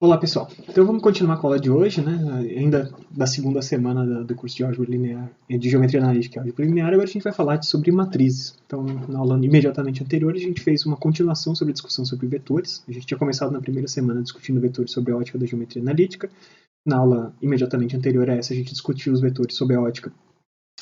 Olá pessoal, então vamos continuar com a aula de hoje, né? Ainda da segunda semana do curso de álgebra linear, de geometria analítica e álgebra linear. Agora a gente vai falar sobre matrizes. Então, na aula imediatamente anterior, a gente fez uma continuação sobre a discussão sobre vetores. A gente tinha começado na primeira semana discutindo vetores sobre a ótica da geometria analítica. Na aula imediatamente anterior a essa, a gente discutiu os vetores sobre a ótica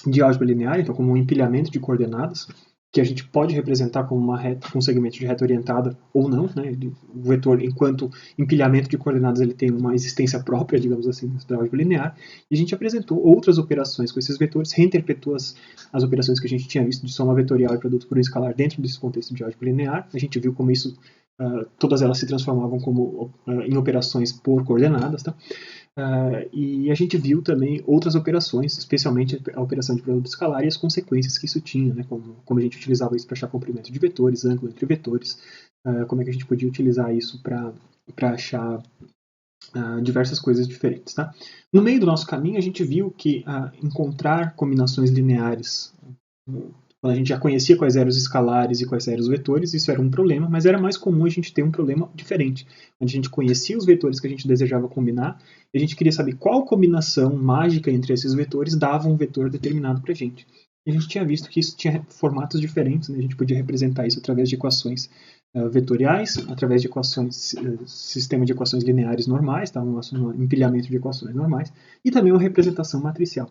de álgebra linear, então como um empilhamento de coordenadas, que a gente pode representar como uma reta, com um segmento de reta orientada ou não, né? O vetor, enquanto empilhamento de coordenadas, ele tem uma existência própria, digamos assim, da álgebra linear, e a gente apresentou outras operações com esses vetores, reinterpretou as operações que a gente tinha visto de soma vetorial e produto por um escalar dentro desse contexto de álgebra linear. A gente viu como isso, todas elas se transformavam em operações por coordenadas, tá? E a gente viu também outras operações, especialmente a operação de produto escalar e as consequências que isso tinha, né? Como a gente utilizava isso para achar comprimento de vetores, ângulo entre vetores, como é que a gente podia utilizar isso para achar diversas coisas diferentes. Tá? No meio do nosso caminho, a gente viu que encontrar combinações lineares, quando a gente já conhecia quais eram os escalares e quais eram os vetores, isso era um problema, mas era mais comum a gente ter um problema diferente, onde a gente conhecia os vetores que a gente desejava combinar, e a gente queria saber qual combinação mágica entre esses vetores dava um vetor determinado para a gente. E a gente tinha visto que isso tinha formatos diferentes, né? A gente podia representar isso através de equações vetoriais, através de equações, sistema de equações lineares normais, tá? Um empilhamento de equações normais, e também uma representação matricial.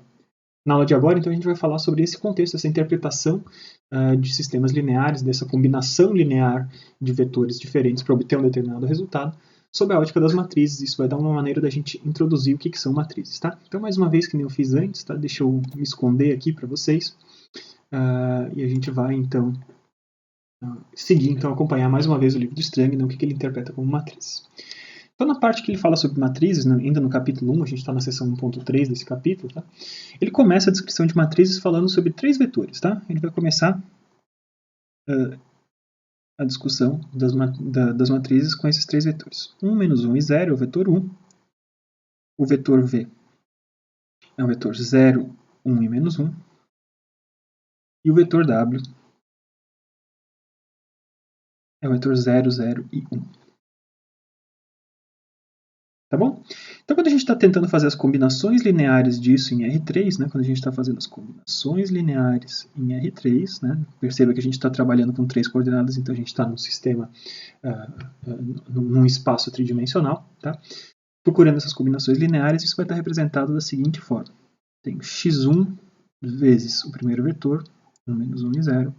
Na aula de agora, então, a gente vai falar sobre esse contexto, essa interpretação de sistemas lineares, dessa combinação linear de vetores diferentes para obter um determinado resultado, sob a ótica das matrizes. Isso vai dar uma maneira da gente introduzir o que são matrizes, tá? Então, mais uma vez, que nem eu fiz antes, tá? Deixa eu me esconder aqui para vocês. E a gente vai, então, seguir, então, acompanhar mais uma vez o livro do Strang, né, o que ele interpreta como matrizes. Então, na parte que ele fala sobre matrizes, né, ainda no capítulo 1, a gente está na seção 1.3 desse capítulo, tá? Ele começa a descrição de matrizes falando sobre três vetores. Tá? Ele vai começar a discussão das matrizes com esses três vetores. 1, menos 1 e 0 é o vetor 1. O vetor V é o vetor 0, 1 e menos 1. E o vetor W é o vetor 0, 0 e 1. Tá bom? Então, quando a gente está tentando fazer as combinações lineares disso em R3, né, quando a gente está fazendo as combinações lineares em R3, né, perceba que a gente está trabalhando com três coordenadas, então a gente está num sistema, num espaço tridimensional. Tá? Procurando essas combinações lineares, isso vai estar representado da seguinte forma. Tenho x1 vezes o primeiro vetor, 1 menos 1 e 0,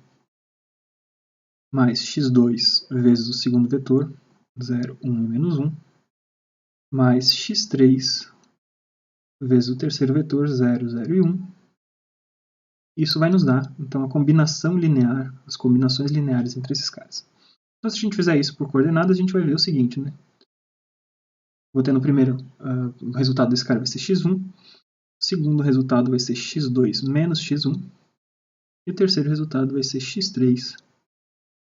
mais x2 vezes o segundo vetor, 0, 1 e menos 1, mais x3 vezes o terceiro vetor, 0, 0 e 1. Isso vai nos dar, então, a combinação linear, as combinações lineares entre esses caras. Então, se a gente fizer isso por coordenadas, a gente vai ver o seguinte, né? Vou ter no primeiro, o resultado desse cara vai ser x1, o segundo resultado vai ser x2 menos x1, e o terceiro resultado vai ser x3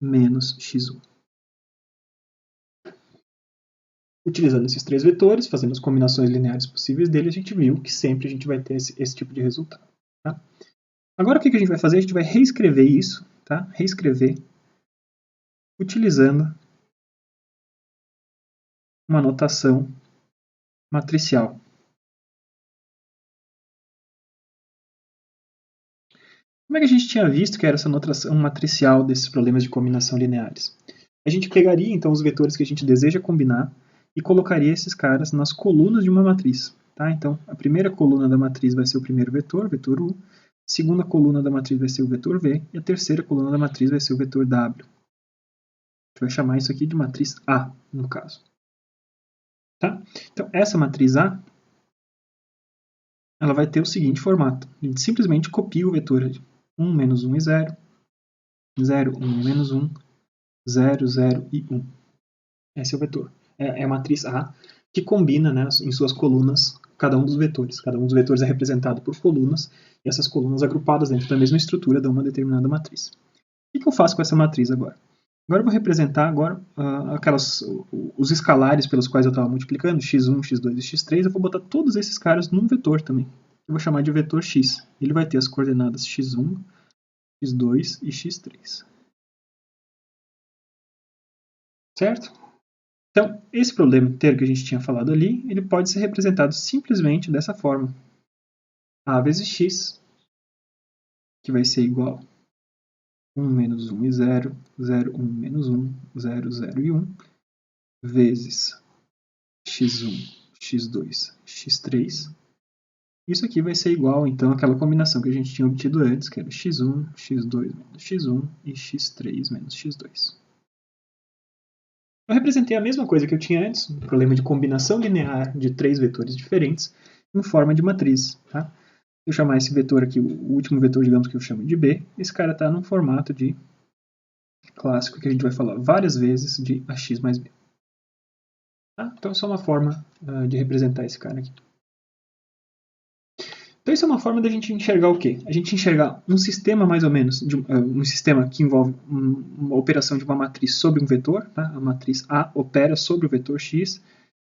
menos x1. Utilizando esses três vetores, fazendo as combinações lineares possíveis dele, a gente viu que sempre a gente vai ter esse tipo de resultado. Tá? Agora o que a gente vai fazer? A gente vai reescrever isso, tá? Reescrever, utilizando uma notação matricial. Como é que a gente tinha visto que era essa notação matricial desses problemas de combinação lineares? A gente pegaria, então, os vetores que a gente deseja combinar e colocaria esses caras nas colunas de uma matriz. Tá? Então, a primeira coluna da matriz vai ser o primeiro vetor, vetor U, a segunda coluna da matriz vai ser o vetor V, e a terceira coluna da matriz vai ser o vetor W. A gente vai chamar isso aqui de matriz A, no caso. Tá? Então, essa matriz A, ela vai ter o seguinte formato. A gente simplesmente copia o vetor 1, menos 1 e 0, 0, 1 e menos 1, 0, 0 e 1. Esse é o vetor. É a matriz A que combina, né, em suas colunas cada um dos vetores. Cada um dos vetores é representado por colunas, e essas colunas agrupadas dentro da mesma estrutura dão uma determinada matriz. O que eu faço com essa matriz agora? Agora eu vou representar os escalares pelos quais eu estava multiplicando, x1, x2 e x3, eu vou botar todos esses caras num vetor também. Eu vou chamar de vetor x. Ele vai ter as coordenadas x1, x2 e x3. Certo? Então, esse problema inteiro que a gente tinha falado ali, ele pode ser representado simplesmente dessa forma. A vezes x, que vai ser igual a 1 menos 1 e 0, 0, 1 menos 1, 0, 0 e 1, vezes x1, x2, x3. Isso aqui vai ser igual, então, àquela combinação que a gente tinha obtido antes, que era x1, x2 menos x1 e x3 menos x2. Eu representei a mesma coisa que eu tinha antes, um problema de combinação linear de três vetores diferentes, em forma de matriz. Tá? Eu chamar esse vetor aqui, o último vetor, digamos que eu chamo de B, esse cara está num formato de clássico que a gente vai falar várias vezes de ax mais b. Tá? Então, isso é uma forma de representar esse cara aqui. Então, isso é uma forma da gente enxergar o quê? A gente enxergar um sistema, mais ou menos, um sistema que envolve uma operação de uma matriz sobre um vetor. Tá? A matriz A opera sobre o vetor x,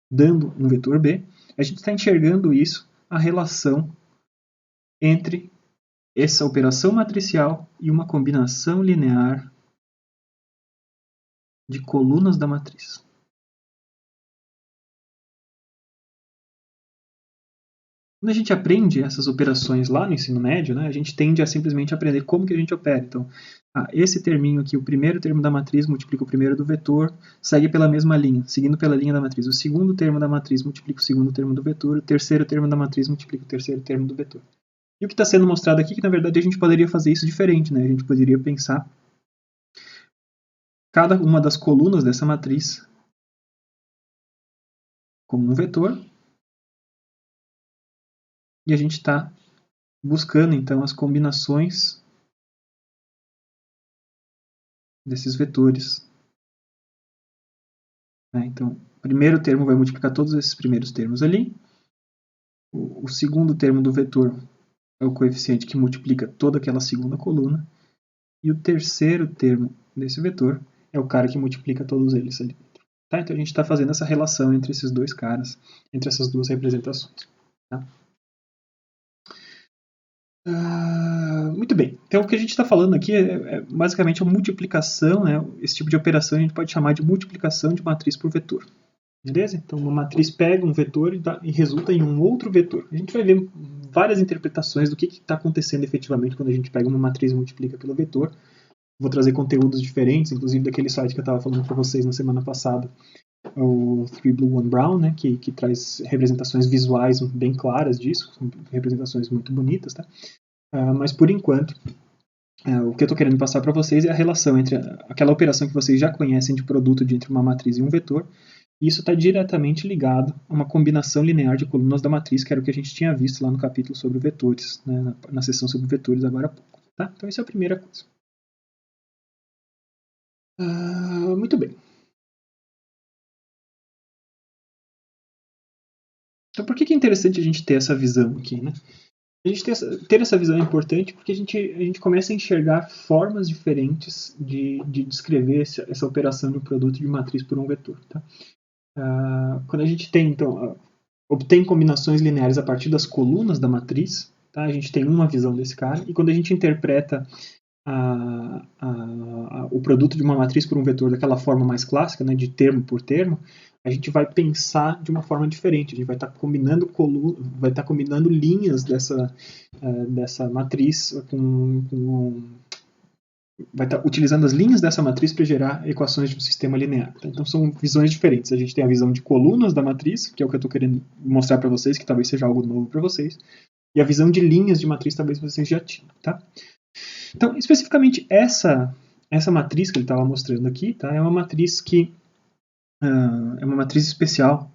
dando um vetor B. A gente está enxergando isso, a relação entre essa operação matricial e uma combinação linear de colunas da matriz. Quando a gente aprende essas operações lá no ensino médio, né, a gente tende a simplesmente aprender como que a gente opera. Então, esse terminho aqui, o primeiro termo da matriz multiplica o primeiro do vetor, segue pela mesma linha, seguindo pela linha da matriz. O segundo termo da matriz multiplica o segundo termo do vetor, o terceiro termo da matriz multiplica o terceiro termo do vetor. E o que está sendo mostrado aqui é que, na verdade, a gente poderia fazer isso diferente. Né? A gente poderia pensar cada uma das colunas dessa matriz como um vetor, e a gente está buscando, então, as combinações desses vetores. Então, o primeiro termo vai multiplicar todos esses primeiros termos ali. O segundo termo do vetor é o coeficiente que multiplica toda aquela segunda coluna. E o terceiro termo desse vetor é o cara que multiplica todos eles ali dentro. Tá? Então, a gente está fazendo essa relação entre esses dois caras, entre essas duas representações. Tá? Muito bem. Então, o que a gente está falando aqui é basicamente a multiplicação, né? Esse tipo de operação a gente pode chamar de multiplicação de matriz por vetor. Beleza? Então, uma matriz pega um vetor e resulta em um outro vetor. A gente vai ver várias interpretações do que está acontecendo efetivamente quando a gente pega uma matriz e multiplica pelo vetor. Vou trazer conteúdos diferentes, inclusive daquele site que eu estava falando para vocês na semana passada, o 3 Blue 1 Brown, né, que traz representações visuais bem claras disso, representações muito bonitas. Tá? Mas, por enquanto, o que eu estou querendo passar para vocês é a relação entre aquela operação que vocês já conhecem de produto entre uma matriz e um vetor. E isso está diretamente ligado a uma combinação linear de colunas da matriz, que era o que a gente tinha visto lá no capítulo sobre vetores, né, na sessão sobre vetores agora há pouco. Tá? Então, essa é a primeira coisa. Muito bem. Então, por que é interessante a gente ter essa visão aqui? Né? A gente ter essa visão é importante porque a gente começa a enxergar formas diferentes de descrever essa operação de um produto de matriz por um vetor. Tá? Quando a gente tem, então, obtém combinações lineares a partir das colunas da matriz, tá? A gente tem uma visão desse cara, e quando a gente interpreta o produto de uma matriz por um vetor daquela forma mais clássica, né, de termo por termo, a gente vai pensar de uma forma diferente. A gente vai estar combinando linhas dessa matriz vai estar utilizando as linhas dessa matriz para gerar equações de um sistema linear. Então são visões diferentes. A gente tem a visão de colunas da matriz, que é o que eu estou querendo mostrar para vocês, que talvez seja algo novo para vocês, e a visão de linhas de matriz talvez vocês já tinham. Tá? Então, especificamente essa matriz que ele estava mostrando aqui, tá? É uma matriz que é uma matriz especial,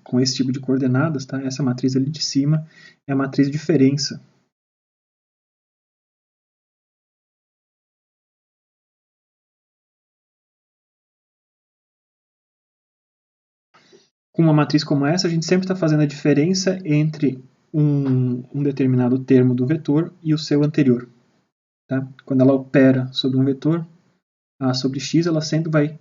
com esse tipo de coordenadas. Tá? Essa matriz ali de cima é a matriz de diferença. Com uma matriz como essa, a gente sempre está fazendo a diferença entre um determinado termo do vetor e o seu anterior. Tá? Quando ela opera sobre um vetor, A sobre x, ela sempre vai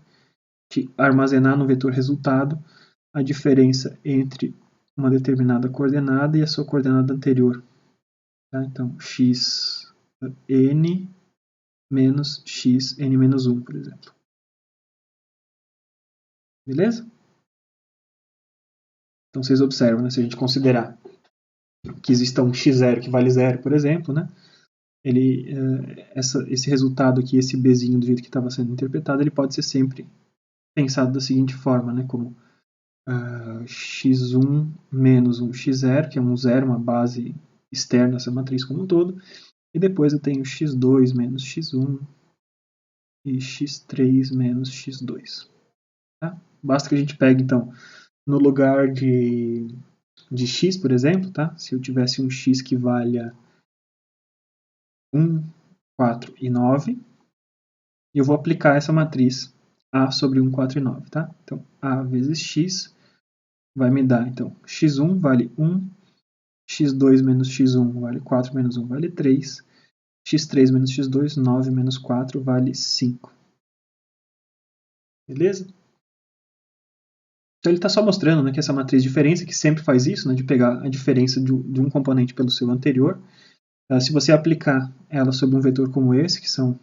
te armazenar no vetor resultado a diferença entre uma determinada coordenada e a sua coordenada anterior. Tá? Então, xn menos xn menos 1, por exemplo. Beleza? Então vocês observam, né? Se a gente considerar que exista um x0 que vale 0, por exemplo, né? Esse resultado aqui, esse bzinho do jeito que estava sendo interpretado, ele pode ser sempre pensado da seguinte forma, né? Como x1 menos um x0, que é um zero, uma base externa dessa matriz como um todo, e depois eu tenho x2 menos x1 e x3 menos x2. Tá? Basta que a gente pegue, então, no lugar de x, por exemplo, tá? Se eu tivesse um x que valha 1, 4 e 9, eu vou aplicar essa matriz A sobre 1, 4 e 9. Tá? Então, A vezes x vai me dar, então, x1 vale 1, x2 menos x1 vale 4 menos 1 vale 3, x3 menos x2, 9 menos 4 vale 5. Beleza? Então ele está só mostrando, né, que essa matriz de diferença, que sempre faz isso, né, de pegar a diferença de um componente pelo seu anterior, se você aplicar ela sobre um vetor como esse, que são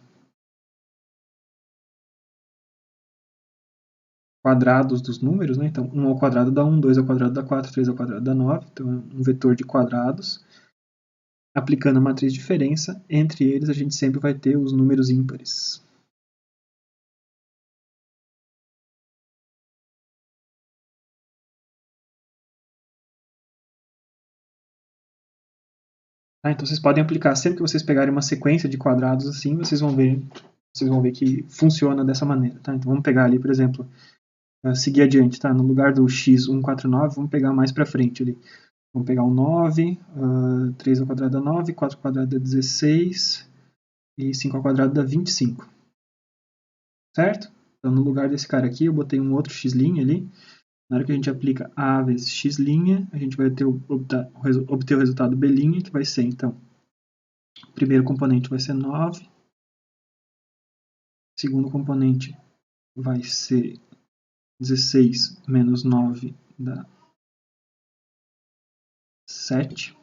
quadrados dos números, né, então 1 ao quadrado dá 1, 2 ao quadrado dá 4, 3 ao quadrado dá 9, então é um vetor de quadrados. Aplicando a matriz de diferença, entre eles a gente sempre vai ter os números ímpares. Então vocês podem aplicar, sempre que vocês pegarem uma sequência de quadrados assim, vocês vão ver que funciona dessa maneira. Tá? Então vamos pegar ali, por exemplo, seguir adiante, tá? No lugar do x149, vamos pegar mais para frente ali. Vamos pegar o 9, 3 ao quadrado dá 9, 4 ao quadrado dá 16 e 5 ao quadrado dá 25. Certo? Então no lugar desse cara aqui eu botei um outro x' ali. Na hora que a gente aplica A vezes x', a gente vai obter o resultado B', que vai ser, então, o primeiro componente vai ser 9, o segundo componente vai ser 16 menos 9 dá 7. O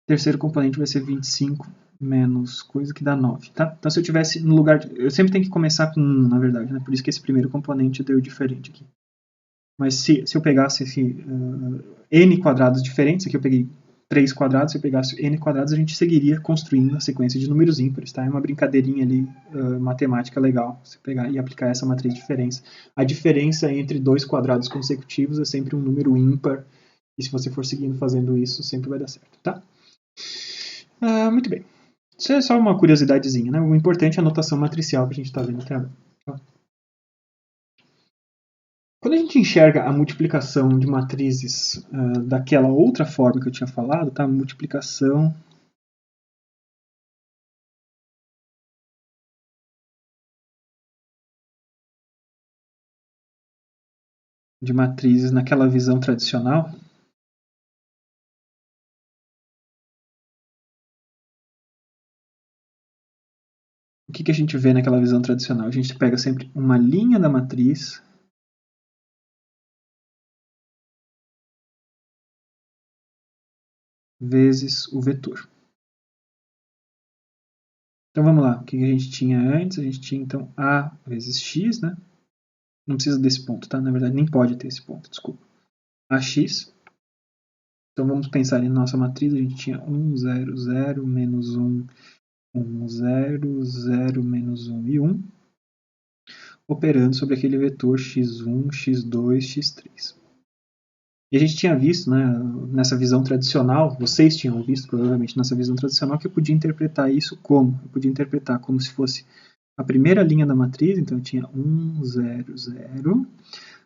terceiro componente vai ser 25 menos coisa que dá 9, tá? Então se eu tivesse no lugar eu sempre tenho que começar com 1, na verdade, né? Por isso que esse primeiro componente deu diferente aqui. Mas se eu pegasse n quadrados diferentes, aqui eu peguei 3 quadrados, se eu pegasse n quadrados, a gente seguiria construindo a sequência de números ímpares, tá? É uma brincadeirinha ali, matemática legal, você pegar e aplicar essa matriz de diferença. A diferença entre dois quadrados consecutivos é sempre um número ímpar, e se você for seguindo fazendo isso, sempre vai dar certo, tá? Muito bem. Isso é só uma curiosidadezinha, né? O importante é a notação matricial que a gente está vendo até agora. Quando a gente enxerga a multiplicação de matrizes daquela outra forma que eu tinha falado, tá? Multiplicação de matrizes naquela visão tradicional, o que a gente vê naquela visão tradicional? A gente pega sempre uma linha da matriz vezes o vetor. Então vamos lá, o que a gente tinha antes? A gente tinha então A vezes X, né? Não precisa desse ponto, tá? Na verdade nem pode ter esse ponto, desculpa. AX. Então vamos pensar em nossa matriz, a gente tinha 1, 0, 0, menos 1, 1, 0, 0, menos 1 e 1, operando sobre aquele vetor x1, x2, x3. E a gente tinha visto, né, nessa visão tradicional, vocês tinham visto provavelmente nessa visão tradicional, que eu podia interpretar isso como? Eu podia interpretar como se fosse a primeira linha da matriz, então eu tinha 1, 0, 0,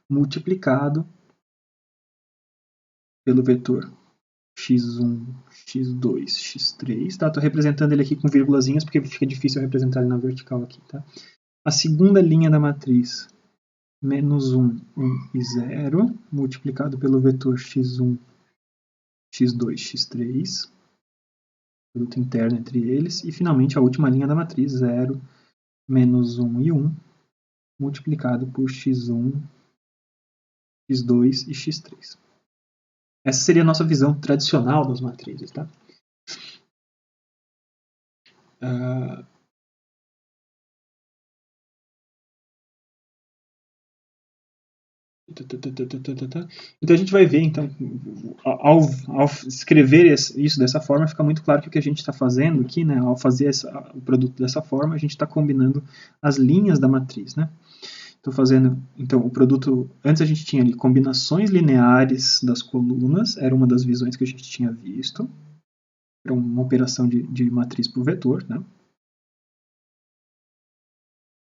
multiplicado pelo vetor x1, x2, x3. Tá? Estou representando ele aqui com vírgulazinhas, porque fica difícil eu representar ele na vertical aqui. Tá? A segunda linha da matriz, menos 1, 1 e 0, multiplicado pelo vetor x1, x2, x3, produto interno entre eles, e finalmente a última linha da matriz, 0, menos 1 e 1, multiplicado por x1, x2 e x3. Essa seria a nossa visão tradicional das matrizes. Tá? Então a gente vai ver, então, ao escrever isso dessa forma, fica muito claro que o que a gente está fazendo aqui, né, ao fazer o produto dessa forma, a gente está combinando as linhas da matriz, né? Estou fazendo, então, o produto, antes a gente tinha ali combinações lineares das colunas, era uma das visões que a gente tinha visto, era uma operação de matriz por vetor, né?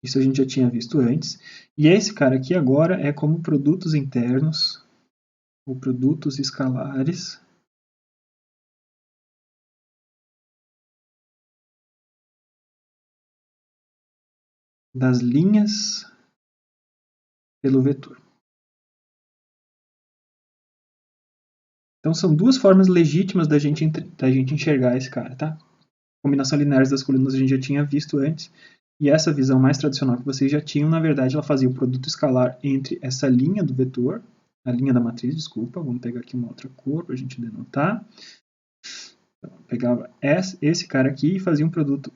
Isso a gente já tinha visto antes. E esse cara aqui agora é como produtos internos, ou produtos escalares, das linhas pelo vetor. Então são duas formas legítimas da gente enxergar esse cara, tá? Combinação linear das colunas a gente já tinha visto antes. E essa visão mais tradicional que vocês já tinham, na verdade, ela fazia o produto escalar entre essa linha do vetor, a linha da matriz, desculpa, vamos pegar aqui uma outra cor para a gente denotar. Então, pegava esse cara aqui e fazia um produto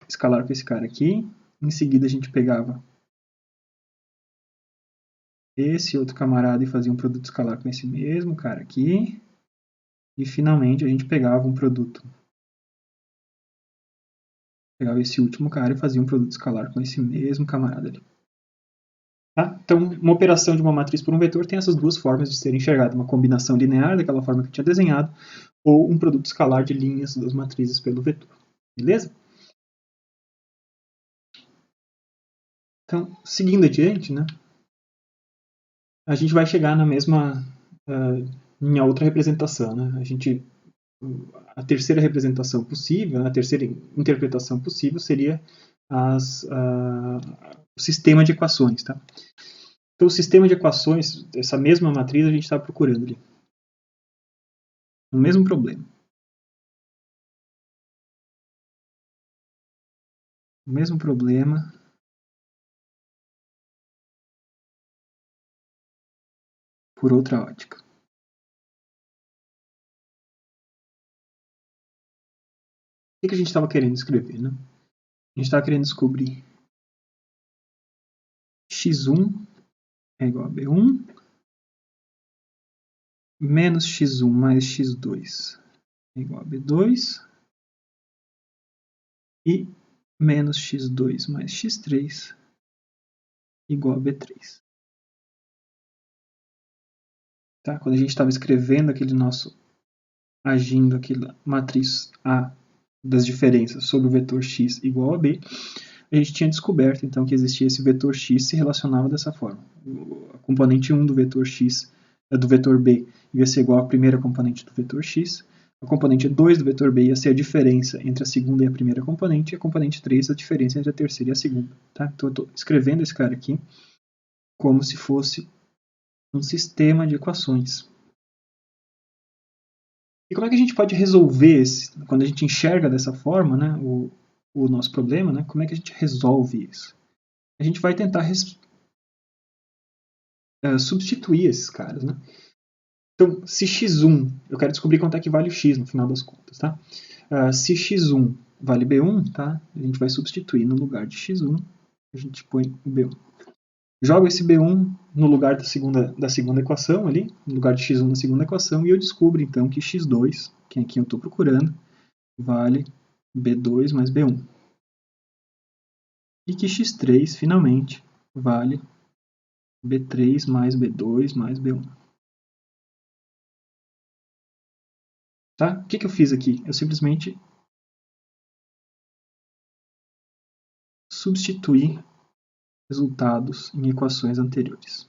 escalar com esse cara aqui. Em seguida a gente pegava esse outro camarada e fazia um produto escalar com esse mesmo cara aqui. E finalmente a gente pegava um produto. Pegava esse último cara e fazia um produto escalar com esse mesmo camarada ali. Tá? Então, uma operação de uma matriz por um vetor tem essas duas formas de ser enxergada. Uma combinação linear, daquela forma que eu tinha desenhado, ou um produto escalar de linhas das matrizes pelo vetor. Beleza? Então, seguindo adiante, né, a gente vai chegar na mesma, em outra representação. Né? A terceira representação possível, a terceira interpretação possível seria o sistema de equações. Tá? Então, o sistema de equações, essa mesma matriz, a gente está procurando ali. O mesmo problema. O mesmo problema por outra ótica. O que a gente estava querendo escrever? Né? A gente estava querendo descobrir x1 é igual a b1 menos x1 mais x2 é igual a b2 e menos x2 mais x3 igual a b3. Tá? Quando a gente estava escrevendo agindo aquela matriz A das diferenças sobre o vetor x igual a b, a gente tinha descoberto então que existia esse vetor x se relacionava dessa forma. A componente 1 do vetor x, do vetor b, ia ser igual à primeira componente do vetor x, a componente 2 do vetor b ia ser a diferença entre a segunda e a primeira componente, e a componente 3 a diferença entre a terceira e a segunda. Tá? Então eu estou escrevendo esse cara aqui como se fosse um sistema de equações. E como é que a gente pode resolver quando a gente enxerga dessa forma, né, o nosso problema, né, como é que a gente resolve isso? A gente vai tentar substituir esses caras, né? Então, se x1, eu quero descobrir quanto é que vale o x no final das contas, tá? Se x1 vale b1, tá? A gente vai substituir no lugar de x1, a gente põe o b1. Jogo esse b1 no lugar da segunda equação ali, no lugar de x1 na segunda equação, e eu descubro então que x2, que é quem eu estou procurando, vale b2 mais b1. E que x3, finalmente, vale b3 mais b2 mais b1. Tá? O que eu fiz aqui? Eu simplesmente substituí resultados em equações anteriores.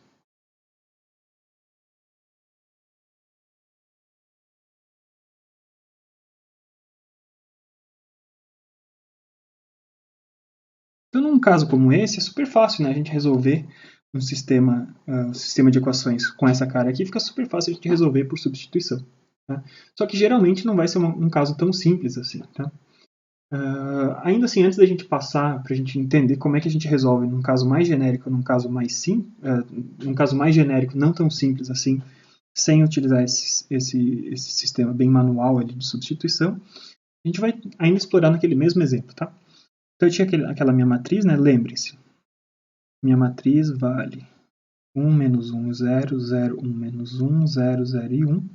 Então, num caso como esse, é super fácil, né, a gente resolver um sistema de equações com essa cara aqui, fica super fácil a gente resolver por substituição. Tá? Só que geralmente não vai ser um caso tão simples assim. Tá? Ainda assim, antes da gente passar para a gente entender como é que a gente resolve num caso mais genérico, num caso mais genérico, não tão simples assim, sem utilizar esse sistema bem manual ali de substituição, a gente vai ainda explorar naquele mesmo exemplo, tá? Então eu tinha aquela minha matriz, né? Lembre-se, minha matriz vale 1 menos 1, 0, 0, 1 menos 1, 0, 0 e 1.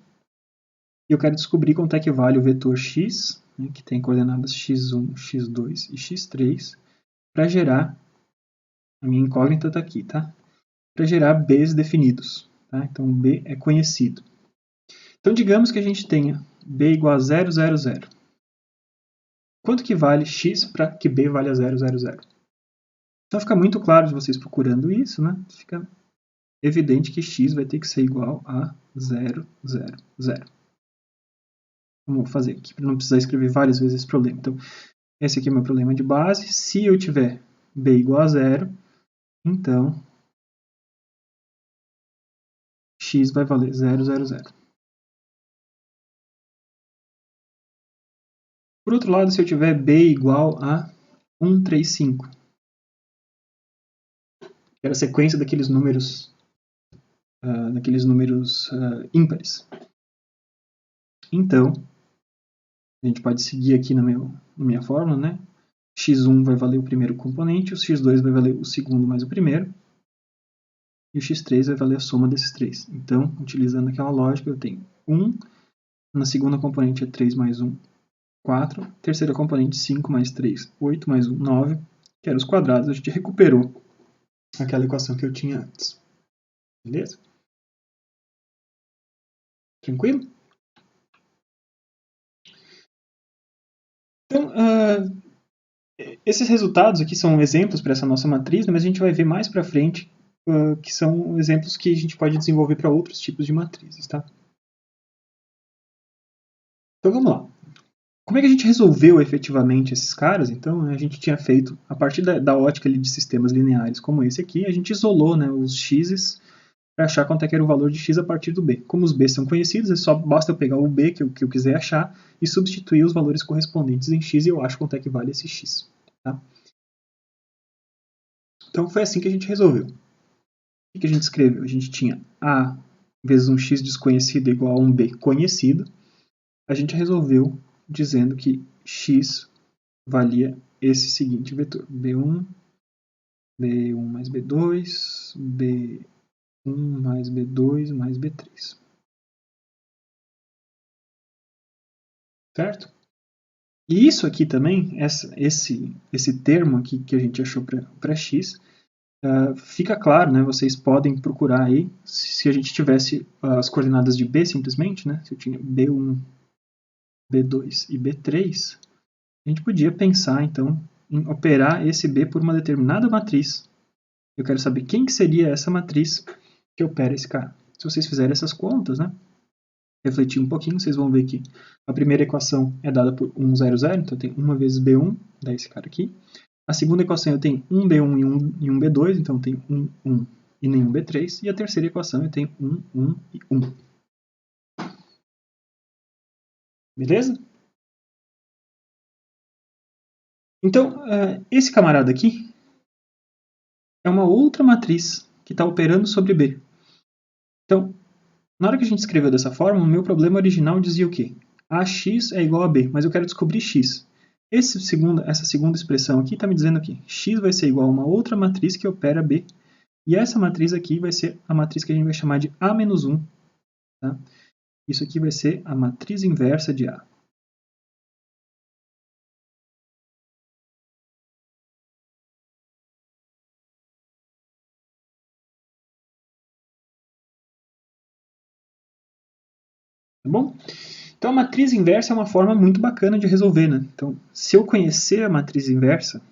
E eu quero descobrir quanto é que vale o vetor x, né, que tem coordenadas x1, x2 e x3, para gerar, a minha incógnita está aqui, tá? Para gerar b's definidos. Tá? Então, b é conhecido. Então, digamos que a gente tenha b igual a 0, 0, 0. Quanto que vale x para que b valha 0, 0, 0? Então, fica muito claro de vocês procurando isso, né? Fica evidente que x vai ter que ser igual a 0, 0, 0. Vamos fazer aqui para não precisar escrever várias vezes esse problema. Então, esse aqui é o meu problema de base. Se eu tiver b igual a 0, então x vai valer 0, 0, 0. Por outro lado, se eu tiver b igual a 1, 3, 5, que era a sequência daqueles números, ímpares. Então, a gente pode seguir aqui na minha fórmula, né? x1 vai valer o primeiro componente, o x2 vai valer o segundo mais o primeiro, e o x3 vai valer a soma desses três. Então, utilizando aquela lógica, eu tenho 1, na segunda componente é 3 mais 1, 4, terceira componente 5 mais 3, 8 mais 1, 9, que eram os quadrados, a gente recuperou aquela equação que eu tinha antes. Beleza? Tranquilo? Então, esses resultados aqui são exemplos para essa nossa matriz, mas a gente vai ver mais para frente que são exemplos que a gente pode desenvolver para outros tipos de matrizes, tá? Então vamos lá. Como é que a gente resolveu efetivamente esses caras? Então a gente tinha feito, a partir da ótica ali de sistemas lineares como esse aqui, a gente isolou, né, os x's para achar quanto é que era o valor de x a partir do b. Como os b's são conhecidos, só basta eu pegar o b que eu quiser achar e substituir os valores correspondentes em x e eu acho quanto é que vale esse x. Tá? Então foi assim que a gente resolveu. O que a gente escreveu? A gente tinha a vezes um x desconhecido igual a um b conhecido. A gente resolveu dizendo que x valia esse seguinte vetor: b1, b1 mais b2, b1 mais b2 mais b3. Certo? E isso aqui também, esse termo aqui que a gente achou para x, fica claro, né? Vocês podem procurar aí, se a gente tivesse as coordenadas de b simplesmente, né? Se eu tinha b1, b2 e b3, a gente podia pensar, então, em operar esse b por uma determinada matriz. Eu quero saber quem que seria essa matriz que opera esse cara. Se vocês fizerem essas contas, né? Refletir um pouquinho, vocês vão ver que a primeira equação é dada por 1, 0, 0, então tem 1 vezes b1, dá esse cara aqui. A segunda equação eu tenho 1 b1 e 1 b2, então eu tenho 1, 1 e nenhum b3. E a terceira equação eu tenho 1, 1 e 1. Beleza? Então, esse camarada aqui é uma outra matriz que está operando sobre B. Então, na hora que a gente escreveu dessa forma, o meu problema original dizia o quê? AX é igual a B, mas eu quero descobrir X. Essa segunda expressão aqui está me dizendo que X vai ser igual a uma outra matriz que opera B, e essa matriz aqui vai ser a matriz que a gente vai chamar de A-1. Tá? Isso aqui vai ser a matriz inversa de A. Tá bom? Então, a matriz inversa é uma forma muito bacana de resolver, né? Então, se eu conhecer a matriz inversa,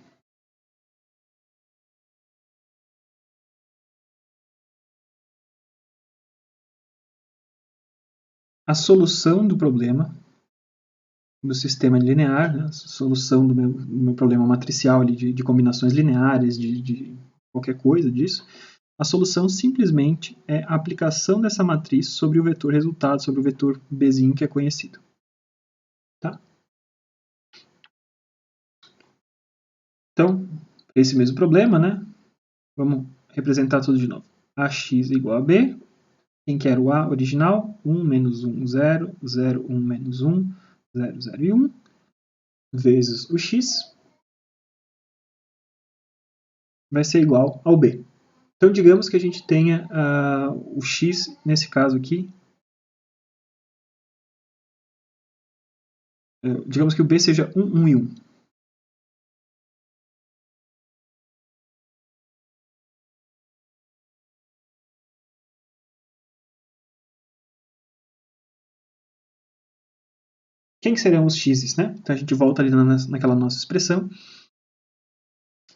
a solução do problema do sistema linear, né? A solução do meu problema matricial ali, de combinações lineares, de qualquer coisa disso, a solução simplesmente é a aplicação dessa matriz sobre o vetor resultado, sobre o vetor Bzinho que é conhecido. Tá? Então, esse mesmo problema, né? Vamos representar tudo de novo. AX igual a B. Quem quer o A original? 1 menos 1, 0, 0, 1 menos 1, 0, 0 e 1, vezes o X vai ser igual ao B. Então, digamos que a gente tenha o x, nesse caso aqui, digamos que o b seja 1, 1 e 1. Quem que serão os x's, né? Então a gente volta ali naquela nossa expressão.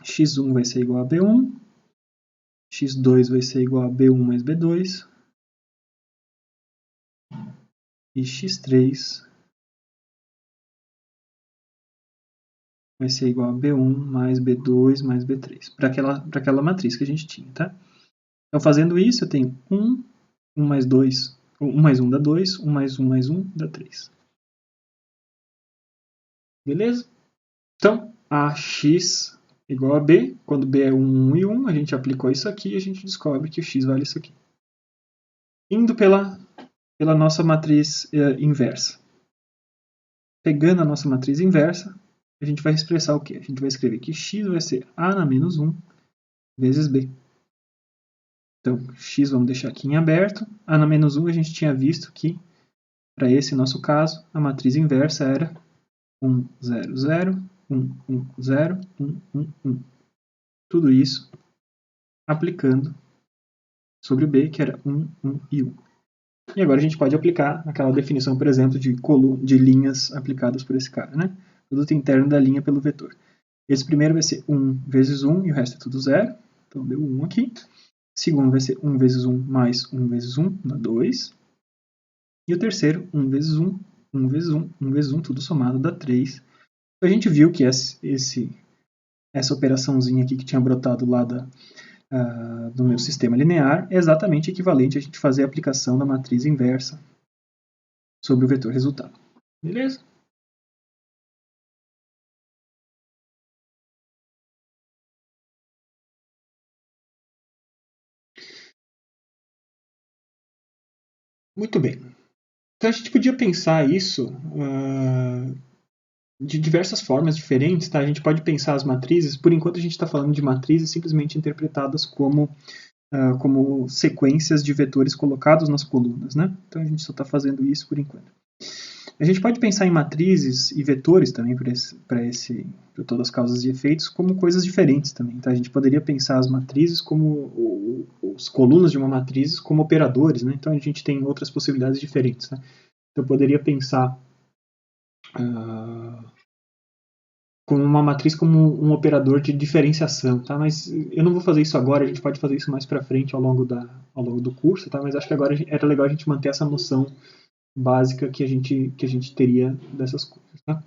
x1 vai ser igual a b1, x2 vai ser igual a b1 mais b2, e x3 vai ser igual a b1 mais b2 mais b3, para aquela matriz que a gente tinha, tá? Então, fazendo isso, eu tenho 1, 1 mais 2, 1 mais 1 dá 2, 1 mais 1 mais 1 dá 3. Beleza? Então, a x igual a b, quando b é 1, 1 e 1, a gente aplicou isso aqui e a gente descobre que o x vale isso aqui. Indo pela nossa matriz inversa. Pegando a nossa matriz inversa, a gente vai expressar o quê? A gente vai escrever que x vai ser a na menos 1 vezes b. Então, x vamos deixar aqui em aberto. A na menos 1 a gente tinha visto que, para esse nosso caso, a matriz inversa era 1, 0, 0, 1, 1, 0, 1, 1, 1. Tudo isso aplicando sobre o b, que era 1, 1 e 1. E agora a gente pode aplicar aquela definição, por exemplo, de linhas aplicadas por esse cara, né? Produto interno da linha pelo vetor. Esse primeiro vai ser 1 vezes 1 e o resto é tudo 0. Então deu 1 aqui. O segundo vai ser 1 vezes 1 mais 1 vezes 1, dá 2. E o terceiro, 1 vezes 1, 1 vezes 1, 1 vezes 1, tudo somado dá 3. A gente viu que essa operaçãozinha aqui que tinha brotado lá do meu sistema linear é exatamente equivalente a gente fazer a aplicação da matriz inversa sobre o vetor resultado. Beleza? Muito bem. Então a gente podia pensar isso de diversas formas diferentes, tá? A gente pode pensar as matrizes, por enquanto a gente está falando de matrizes simplesmente interpretadas como sequências de vetores colocados nas colunas, né? Então a gente só está fazendo isso por enquanto. A gente pode pensar em matrizes e vetores também para todas as causas e efeitos como coisas diferentes também, tá? A gente poderia pensar as matrizes como os colunas de uma matriz como operadores, né? Então a gente tem outras possibilidades diferentes, né? Então eu poderia pensar como uma matriz como um operador de diferenciação, tá? Mas eu não vou fazer isso agora, a gente pode fazer isso mais para frente ao longo do curso, tá? Mas acho que agora era legal a gente manter essa noção básica que a gente teria dessas coisas, tá?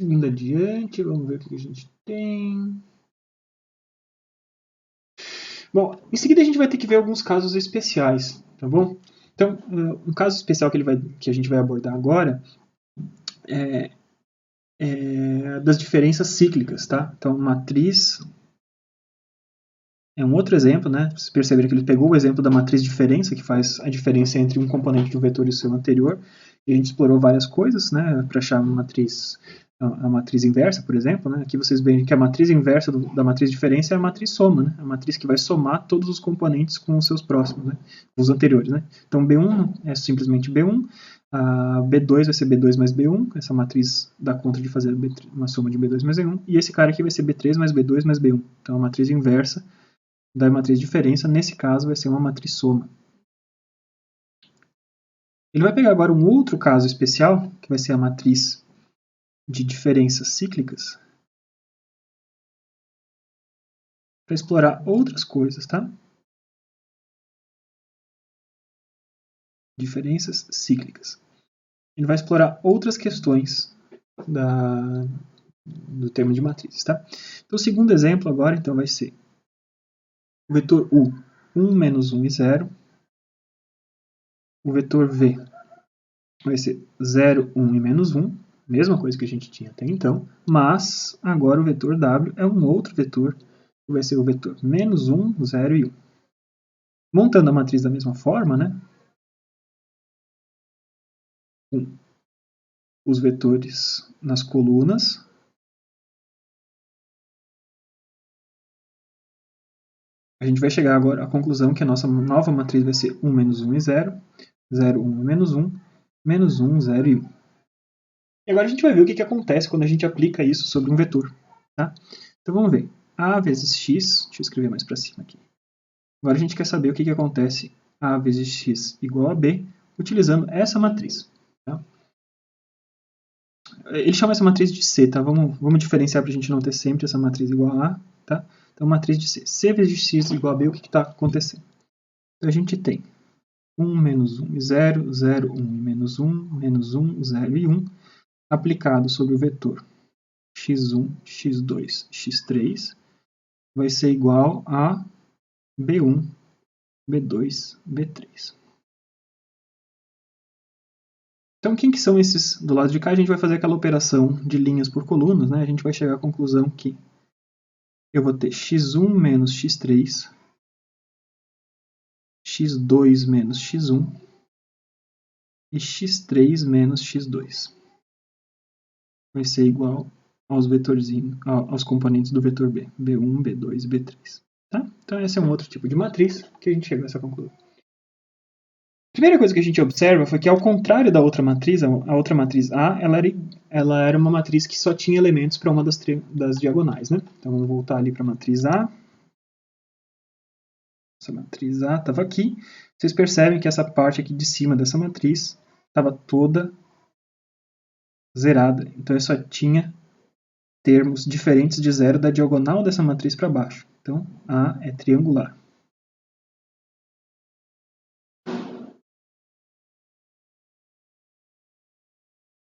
Indo adiante, vamos ver o que a gente tem. Bom, em seguida a gente vai ter que ver alguns casos especiais, tá bom? Então, um caso especial que a gente vai abordar agora é das diferenças cíclicas, tá? Então, matriz é um outro exemplo, né? Vocês perceberam que ele pegou o exemplo da matriz diferença, que faz a diferença entre um componente de um vetor e o seu anterior, e a gente explorou várias coisas, né? Para achar a matriz inversa, por exemplo, né? Aqui vocês veem que a matriz inversa da matriz diferença é a matriz soma, né? A matriz que vai somar todos os componentes com os seus próximos, né? Os anteriores, né? Então, B1 é simplesmente B1, a B2 vai ser B2 mais B1, essa matriz dá conta de fazer uma soma de B2 mais B1, e esse cara aqui vai ser B3 mais B2 mais B1. Então, a matriz inversa da matriz diferença, nesse caso, vai ser uma matriz soma. Ele vai pegar agora um outro caso especial, que vai ser a matriz de diferenças cíclicas, para explorar outras coisas, tá? Diferenças cíclicas. Ele vai explorar outras questões do termo de matrizes, tá? Então, o segundo exemplo agora, então, vai ser o vetor U, 1, menos 1 e 0. O vetor V vai ser 0, 1 e menos 1. Mesma coisa que a gente tinha até então, mas agora o vetor W é um outro vetor, que vai ser o vetor menos 1, 0 e 1. Montando a matriz da mesma forma, né? com os vetores nas colunas. A gente vai chegar agora à conclusão que a nossa nova matriz vai ser 1, menos 1 e 0, 0, 1 e menos 1, menos 1, 0 e 1. E agora a gente vai ver o que acontece quando a gente aplica isso sobre um vetor. Tá? Então vamos ver. A vezes x, deixa eu escrever mais para cima aqui. Agora a gente quer saber o que acontece a vezes x igual a b, utilizando essa matriz. Tá? Ele chama essa matriz de C, tá? Vamos diferenciar para a gente não ter sempre essa matriz igual a A. Tá? Então, matriz de C. C vezes x igual a b, o que está acontecendo? Então, a gente tem 1, menos 1 e 0, 0, 1 e menos 1, menos 1, 0 e 1, aplicado sobre o vetor x1, x2, x3, vai ser igual a b1, b2, b3. Então, quem que são esses do lado de cá? A gente vai fazer aquela operação de linhas por colunas, né? A gente vai chegar à conclusão que eu vou ter x1 menos x3, x2 menos x1 e x3 menos x2. Vai ser igual aos vetorzinhos, aos componentes do vetor B, B1, B2 e B3. Tá? Então, esse é um outro tipo de matriz que a gente chega a essa conclusão. A primeira coisa que a gente observa foi que, ao contrário da outra matriz, a outra matriz A, ela era uma matriz que só tinha elementos para uma das diagonais. Né? Então, vamos voltar ali para a matriz A. Essa matriz A estava aqui. Vocês percebem que essa parte aqui de cima dessa matriz estava toda zerada. Então, eu só tinha termos diferentes de zero da diagonal dessa matriz para baixo. Então, A é triangular.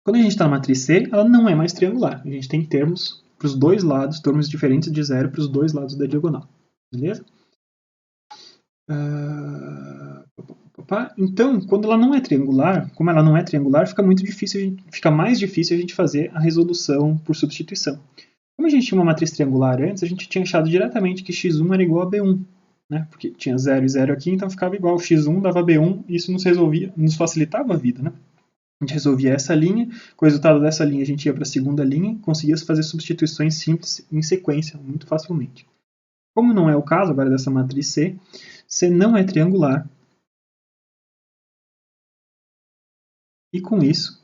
Quando a gente está na matriz C, ela não é mais triangular. A gente tem termos para os dois lados, termos diferentes de zero para os dois lados da diagonal. Beleza? Então, quando ela não é triangular, como ela não é triangular, fica mais difícil a gente fazer a resolução por substituição. Como a gente tinha uma matriz triangular antes, a gente tinha achado diretamente que x1 era igual a b1, né? Porque tinha 0 e 0 aqui, então ficava igual. X1 dava b1, e isso nos facilitava a vida, né? A gente resolvia essa linha, com o resultado dessa linha a gente ia para a segunda linha, conseguia fazer substituições simples em sequência, muito facilmente. Como não é o caso agora dessa matriz C, C não é triangular, e com isso,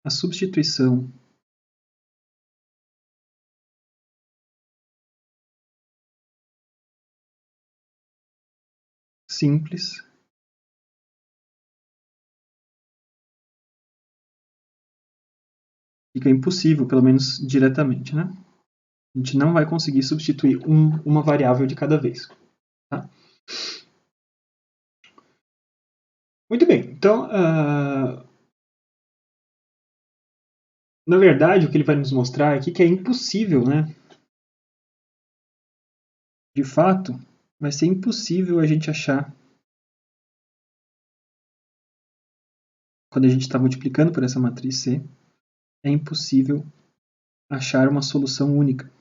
a substituição simples fica impossível, pelo menos diretamente, né? A gente não vai conseguir substituir uma variável de cada vez. Tá? Muito bem, então, na verdade, o que ele vai nos mostrar aqui é que é impossível, né? De fato, vai ser impossível a gente achar, quando a gente está multiplicando por essa matriz C, é impossível achar uma solução única.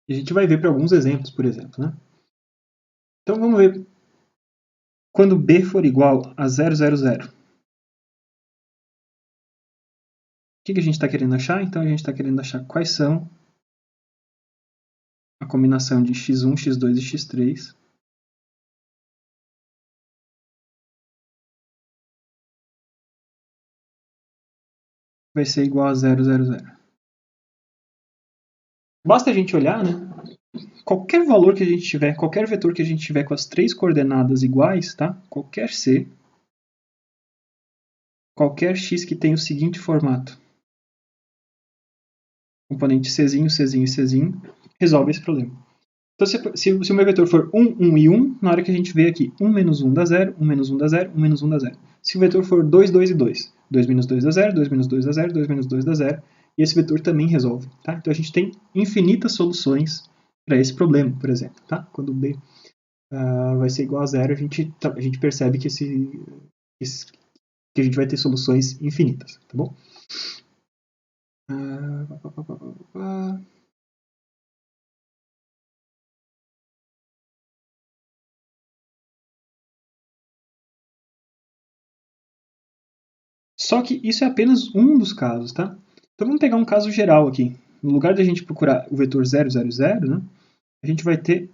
E a gente vai ver para alguns exemplos, por exemplo. Né? Então vamos ver. Quando B for igual a 0, 0, 0. O que a gente está querendo achar? Então a gente está querendo achar quais são a combinação de x1, x2 e x3 vai ser igual a 0, 0, 0. Basta a gente olhar, né? Qualquer valor que a gente tiver, qualquer vetor que a gente tiver com as três coordenadas iguais, tá? Qualquer C, qualquer x que tenha o seguinte formato, componente Czinho, Czinho e Czinho, resolve esse problema. Então, se o meu vetor for 1, 1 e 1, na hora que a gente vê aqui, 1 menos 1 dá 0, 1 menos 1 dá 0, 1 menos 1 dá 0. Se o vetor for 2, 2 e 2, 2 menos 2 dá 0, 2 menos 2 dá 0, 2 menos 2 dá 0, e esse vetor também resolve. Tá? Então, a gente tem infinitas soluções esse problema, por exemplo. Tá? Quando B vai ser igual a zero, a gente percebe que a gente vai ter soluções infinitas. Tá bom? Só que isso é apenas um dos casos, tá? Então vamos pegar um caso geral aqui. No lugar de a gente procurar o vetor 0, 0, 0, né, a gente vai ter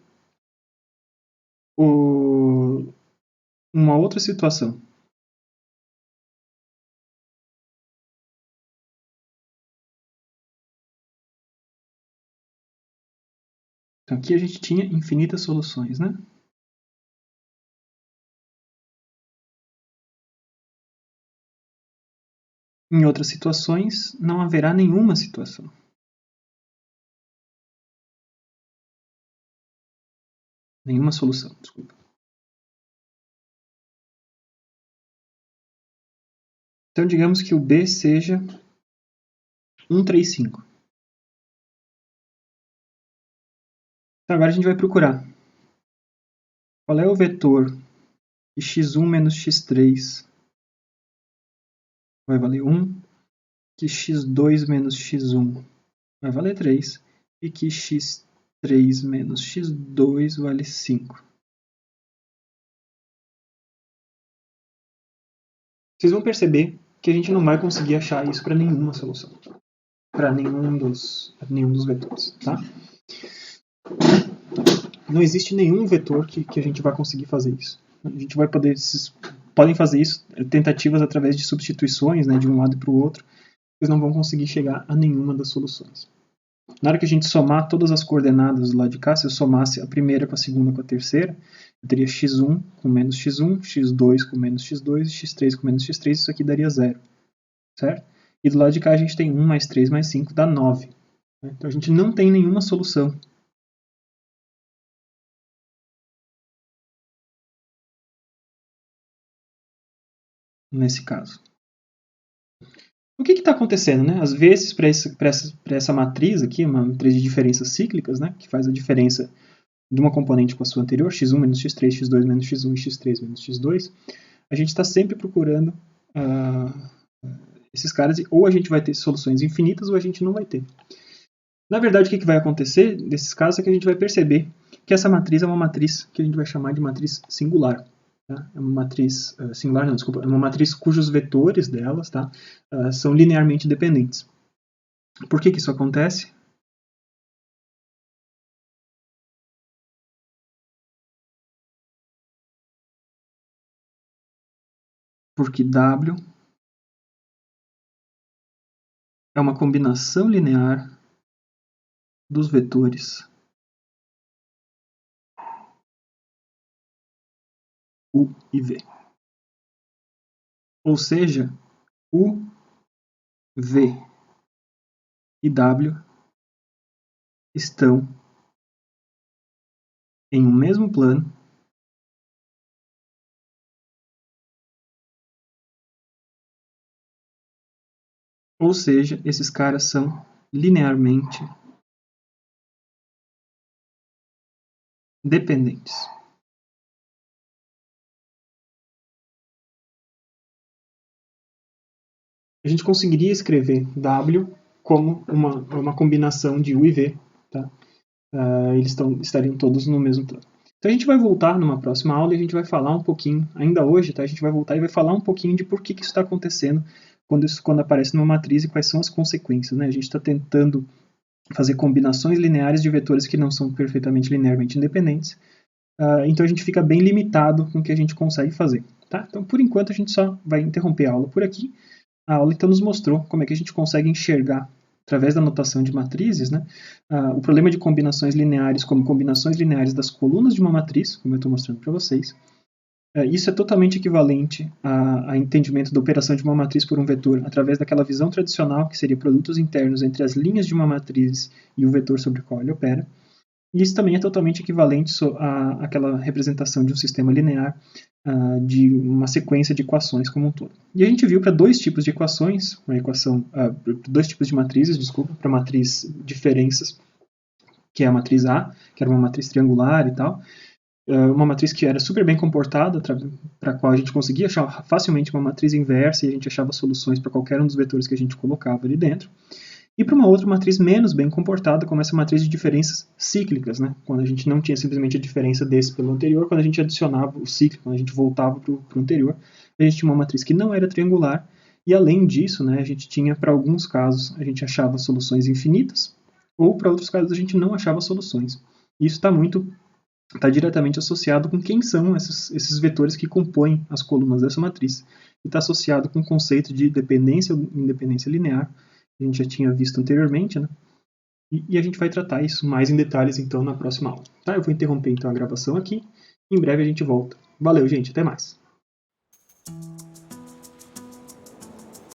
uma outra situação. Então aqui a gente tinha infinitas soluções, né? Em outras situações, não haverá nenhuma situação. Nenhuma solução, desculpa. Então, digamos que o B seja 135. Então, agora a gente vai procurar qual é o vetor de x1 menos x3 vai valer 1, que x2 menos x1 vai valer 3 e que x3 menos x2 vale 5. Vocês vão perceber que a gente não vai conseguir achar isso para nenhuma solução, para nenhum dos vetores, tá? Não existe nenhum vetor que a gente vai conseguir fazer isso. A gente vai podem fazer isso, tentativas através de substituições, né, de um lado para o outro, vocês não vão conseguir chegar a nenhuma das soluções. Na hora que a gente somar todas as coordenadas do lado de cá, se eu somasse a primeira com a segunda com a terceira, eu teria x1 com menos x1, x2 com menos x2 e x3 com menos x3, isso aqui daria 0, certo? E do lado de cá a gente tem 1 mais 3 mais 5 dá 9. Então a gente não tem nenhuma solução. Nesse caso. O que está acontecendo? Né? Às vezes, para essa matriz aqui, uma matriz de diferenças cíclicas, né, que faz a diferença de uma componente com a sua anterior, x1 menos x3, x2 menos x1 e x3 menos x2, a gente está sempre procurando esses caras, ou a gente vai ter soluções infinitas ou a gente não vai ter. Na verdade, o que vai acontecer nesses casos é que a gente vai perceber que essa matriz é uma matriz que a gente vai chamar de matriz singular. Tá? É uma matriz singular, não, desculpa, é uma matriz cujos vetores delas, tá, são linearmente dependentes. Por que isso acontece? Porque W é uma combinação linear dos vetores U e V. Ou seja, U, V e W estão em um mesmo plano ou seja, esses caras são linearmente dependentes. A gente conseguiria escrever W como uma combinação de U e V. Tá? Eles estariam todos no mesmo plano. Então a gente vai voltar numa próxima aula e a gente vai falar um pouquinho, ainda hoje, tá? A gente vai voltar e vai falar um pouquinho de por que isso está acontecendo quando aparece numa matriz e quais são as consequências. Né? A gente está tentando fazer combinações lineares de vetores que não são perfeitamente linearmente independentes. Então a gente fica bem limitado com o que a gente consegue fazer. Tá? Então por enquanto a gente só vai interromper a aula por aqui. A aula então nos mostrou como é que a gente consegue enxergar, através da notação de matrizes, né, o problema de combinações lineares como combinações lineares das colunas de uma matriz, como eu estou mostrando para vocês. Isso é totalmente equivalente a entendimento da operação de uma matriz por um vetor através daquela visão tradicional que seria produtos internos entre as linhas de uma matriz e o vetor sobre o qual ele opera. E isso também é totalmente equivalente àquela representação de um sistema linear de uma sequência de equações como um todo. E a gente viu para dois tipos de equações, dois tipos de matrizes, desculpa, para matriz diferenças que é a matriz A, que era uma matriz triangular e tal. Uma matriz que era super bem comportada, para a qual a gente conseguia achar facilmente uma matriz inversa e a gente achava soluções para qualquer um dos vetores que a gente colocava ali dentro. E para uma outra matriz menos bem comportada, como essa matriz de diferenças cíclicas, né? Quando a gente não tinha simplesmente a diferença desse pelo anterior, quando a gente adicionava o ciclo, quando a gente voltava para o anterior, a gente tinha uma matriz que não era triangular, e além disso, né, a gente tinha, para alguns casos, a gente achava soluções infinitas, ou para outros casos a gente não achava soluções. Isso está diretamente associado com quem são esses vetores que compõem as colunas dessa matriz. E está associado com o conceito de dependência ou independência linear, que a gente já tinha visto anteriormente, né? E a gente vai tratar isso mais em detalhes, então, na próxima aula. Tá? Eu vou interromper, então, a gravação aqui. Em breve a gente volta. Valeu, gente. Até mais.